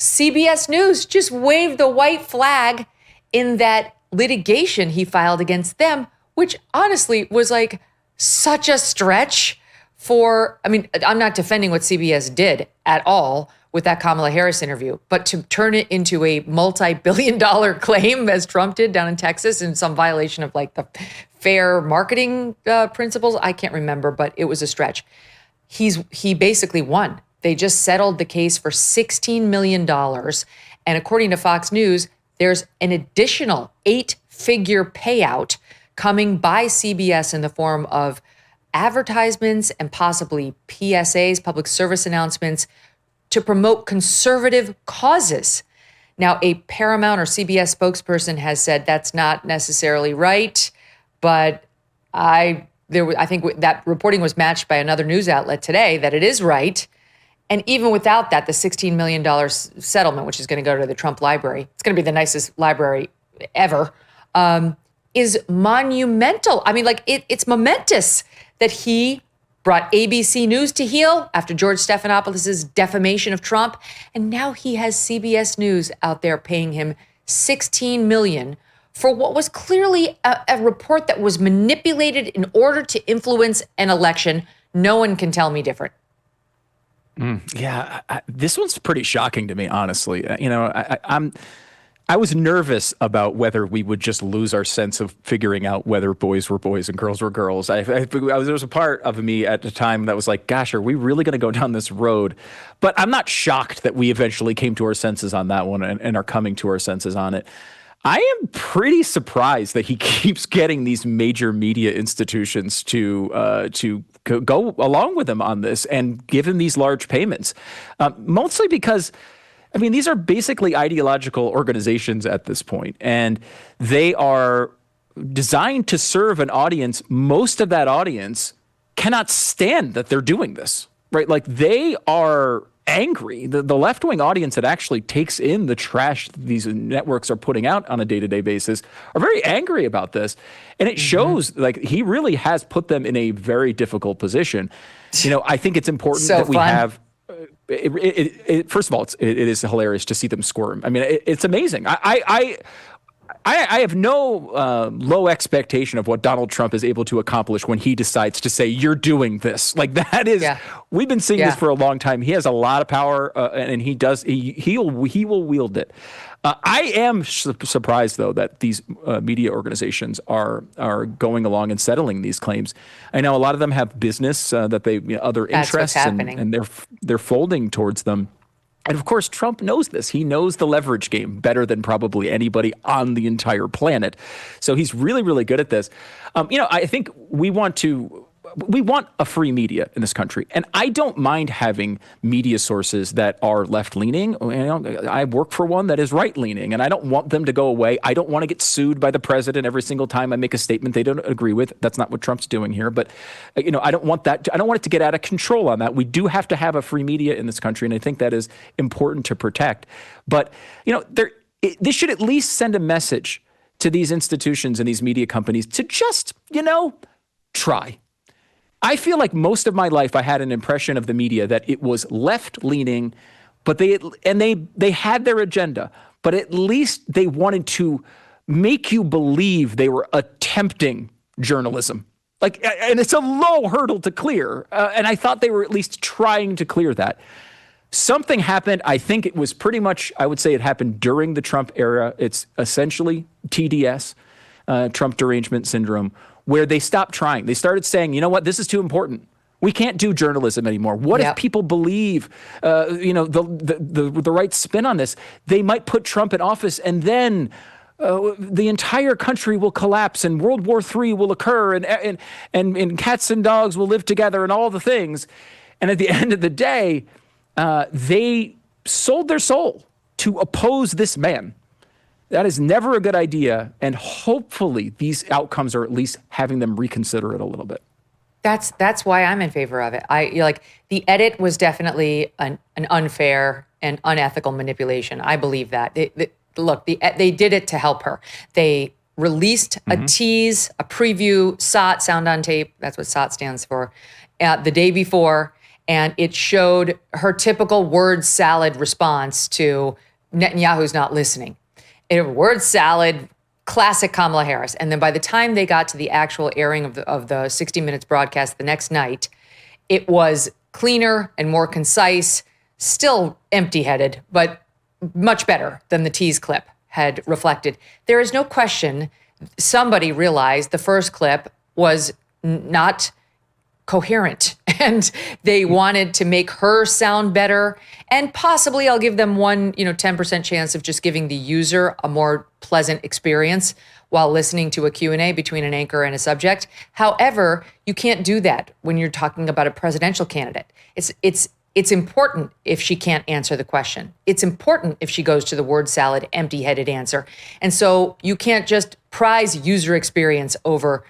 CBS News just waved the white flag in that litigation he filed against them, which honestly was like such a stretch for, I mean, I'm not defending what CBS did at all with that Kamala Harris interview, but to turn it into a multi-billion-dollar claim as Trump did down in Texas in some violation of like the fair marketing principles, I can't remember, but it was a stretch. He basically won. They just settled the case for $16 million. And according to Fox News, there's an additional 8-figure payout coming by CBS in the form of advertisements and possibly PSAs, public service announcements, to promote conservative causes. Now, a Paramount or CBS spokesperson has said that's not necessarily right, but I think that reporting was matched by another news outlet today that it is right. And even without that, the $16 million settlement, which is going to go to the Trump library, it's going to be the nicest library ever, is monumental. I mean, like it's momentous that he brought ABC News to heel after George Stephanopoulos' defamation of Trump. And now he has CBS News out there paying him $16 million for what was clearly a report that was manipulated in order to influence an election. No one can tell me different. Yeah, this one's pretty shocking to me, honestly. I was nervous about whether we would just lose our sense of figuring out whether boys were boys and girls were girls. There was a part of me at the time that was like, gosh, are we really going to go down this road? But I'm not shocked that we eventually came to our senses on that one and are coming to our senses on it. I am pretty surprised that he keeps getting these major media institutions to go along with him on this and give him these large payments, mostly because, I mean, these are basically ideological organizations at this point, and they are designed to serve an audience. Most of that audience cannot stand that they're doing this, right? Like they are angry. The left-wing audience that actually takes in the trash these networks are putting out on a day-to-day basis are very angry about this. And it shows like he really has put them in a very difficult position. You know, I think it's important that we have first of all, it is hilarious to see them squirm. I mean, it's amazing. I have no low expectation of what Donald Trump is able to accomplish when he decides to say, you're doing this. Like that is, we've been seeing this for a long time. He has a lot of power and he will wield it. I am surprised, though, that these media organizations are going along and settling these claims. I know a lot of them have business that they other interests and they're folding towards them. And of course, Trump knows this. He knows the leverage game better than probably anybody on the entire planet. So he's really, really good at this. I think we want a free media in this country. And I don't mind having media sources that are left-leaning. I work for one that is right-leaning, and I don't want them to go away. I don't want to get sued by the president every single time I make a statement they don't agree with. That's not what Trump's doing here. But, I don't want that. I don't want it to get out of control on that. We do have to have a free media in this country, and I think that is important to protect. But, this should at least send a message to these institutions and these media companies to just, try. I feel like most of my life I had an impression of the media that it was left-leaning, but they had their agenda, but at least they wanted to make you believe they were attempting journalism. And it's a low hurdle to clear, and I thought they were at least trying to clear that. Something happened. I think it was pretty much, I would say it happened during the Trump era. It's essentially TDS, Trump derangement syndrome, where they stopped trying. They started saying, you know what, this is too important. We can't do journalism anymore. What if people believe, the right spin on this? They might put Trump in office and then the entire country will collapse and World War III will occur and cats and dogs will live together and all the things. And at the end of the day, they sold their soul to oppose this man. That is never a good idea, and hopefully these outcomes are at least having them reconsider it a little bit. That's why I'm in favor of it. The edit was definitely an unfair and unethical manipulation. I believe that. They did it to help her. They released a tease, a preview, SOT, sound on tape. That's what SOT stands for, the day before. And it showed her typical word salad response to Netanyahu's not listening. Word salad, classic Kamala Harris. And then by the time they got to the actual airing of the 60 Minutes broadcast the next night, it was cleaner and more concise, still empty-headed, but much better than the tease clip had reflected. There is no question somebody realized the first clip was not coherent and they wanted to make her sound better. And possibly I'll give them 10% chance of just giving the user a more pleasant experience while listening to a Q&A between an anchor and a subject. However, you can't do that when you're talking about a presidential candidate. It's important if she can't answer the question. It's important if she goes to the word salad, empty-headed answer. And so you can't just prize user experience over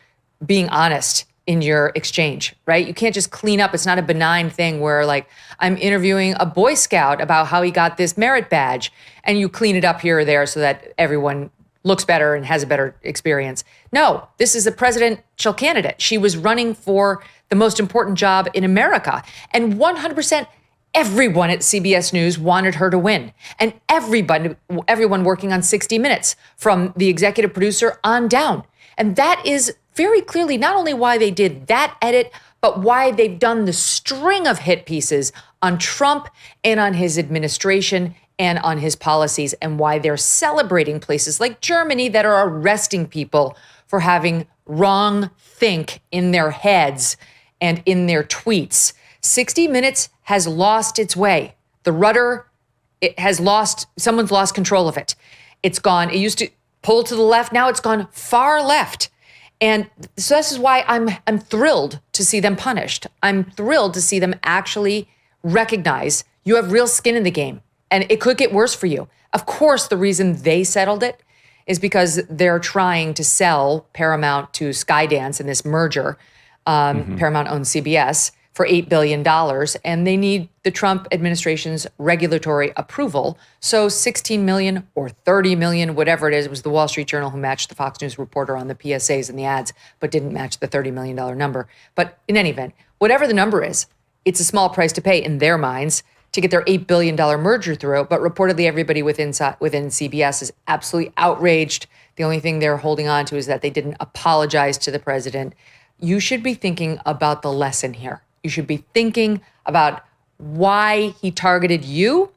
being honest in your exchange, right? You can't just clean up. It's not a benign thing where like I'm interviewing a Boy Scout about how he got this merit badge and you clean it up here or there so that everyone looks better and has a better experience. No, this is a presidential candidate. She was running for the most important job in America. And 100% everyone at CBS News wanted her to win. And everyone working on 60 Minutes, from the executive producer on down. And that is very clearly not only why they did that edit, but why they've done the string of hit pieces on Trump and on his administration and on his policies, and why they're celebrating places like Germany that are arresting people for having wrong think in their heads and in their tweets. 60 Minutes has lost its way. The rudder, someone's lost control of it. It's gone. It used to pull to the left. Now it's gone far left. And so this is why I'm thrilled to see them punished. I'm thrilled to see them actually recognize you have real skin in the game and it could get worse for you. Of course, the reason they settled it is because they're trying to sell Paramount to Skydance in this merger. Paramount owns CBS for $8 billion, and they need the Trump administration's regulatory approval. So 16 million or 30 million, whatever it is, it was the Wall Street Journal who matched the Fox News reporter on the PSAs and the ads, but didn't match the $30 million number. But in any event, whatever the number is, it's a small price to pay in their minds to get their $8 billion merger through. But reportedly, everybody within CBS is absolutely outraged. The only thing they're holding on to is that they didn't apologize to the president. You should be thinking about the lesson here. You should be thinking about why he targeted you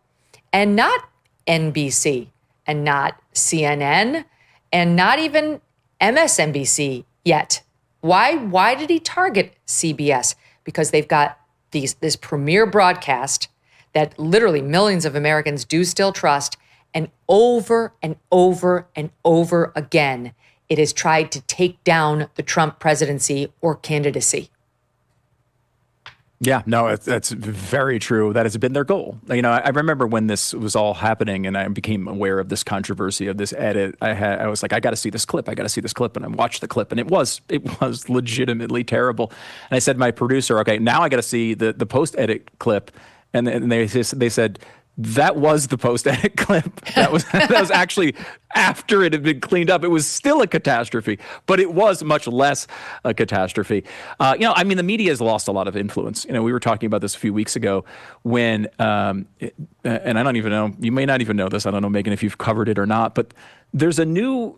and not NBC and not CNN and not even MSNBC yet. Why did he target CBS? Because they've got this premier broadcast that literally millions of Americans do still trust, and over and over and over again, it has tried to take down the Trump presidency or candidacy. Yeah, no, that's very true. That has been their goal. I remember when this was all happening and I became aware of this controversy of this edit, I was like, I got to see this clip. And I watched the clip and it was legitimately terrible. And I said to my producer, okay, now I got to see the post-edit clip. And they said, that was the post-edit clip. That was actually after it had been cleaned up. It was still a catastrophe, but it was much less a catastrophe. The media has lost a lot of influence. We were talking about this a few weeks ago when, and I don't even know, you may not even know this. I don't know, Megyn, if you've covered it or not, but there's a new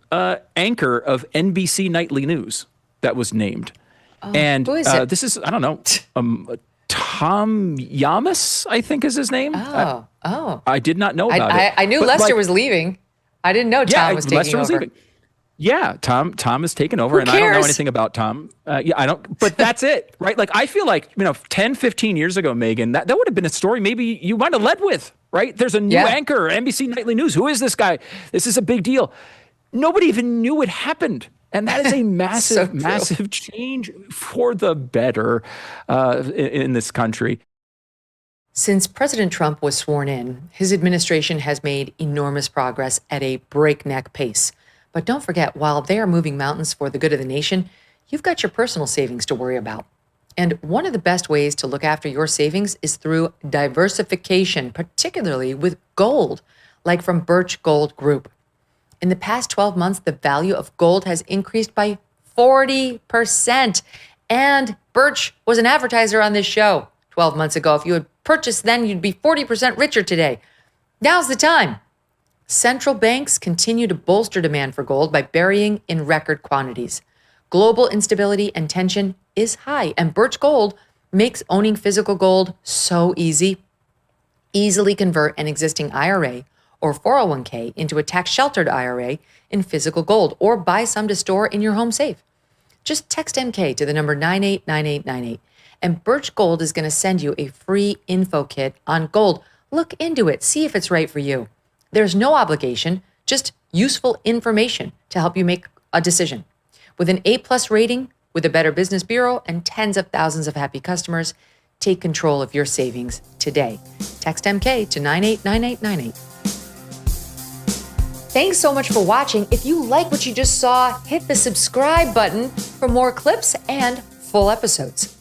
anchor of NBC Nightly News that was named. Oh, and who is it? This is, I don't know, Tom Yamas, I think is his name. I did not know about it. I knew Lester was leaving. I didn't know Tom was taking over. Leaving. Yeah, Tom has taken over, and I don't know anything about Tom. I don't, but that's it, right? Like, I feel like, 10, 15 years ago, Megyn, that would have been a story maybe you might have led with, right? There's a new anchor, NBC Nightly News. Who is this guy? This is a big deal. Nobody even knew it happened. And that is a massive, massive change for the better in this country. Since President Trump was sworn in, his administration has made enormous progress at a breakneck pace. But don't forget, while they are moving mountains for the good of the nation, you've got your personal savings to worry about. And one of the best ways to look after your savings is through diversification, particularly with gold, like from Birch Gold Group. In the past 12 months, the value of gold has increased by 40%. And Birch was an advertiser on this show. 12 months ago. If you had purchased then, you'd be 40% richer today. Now's the time. Central banks continue to bolster demand for gold by burying in record quantities. Global instability and tension is high, and Birch Gold makes owning physical gold so easy. Easily convert an existing IRA or 401k into a tax-sheltered IRA in physical gold, or buy some to store in your home safe. Just text MK to the number 989898, and Birch Gold is going to send you a free info kit on gold. Look into it, see if it's right for you. There's no obligation, just useful information to help you make a decision. With an A+ rating, with a Better Business Bureau, and tens of thousands of happy customers, take control of your savings today. Text MK to 989898. Thanks so much for watching. If you like what you just saw, hit the subscribe button for more clips and full episodes.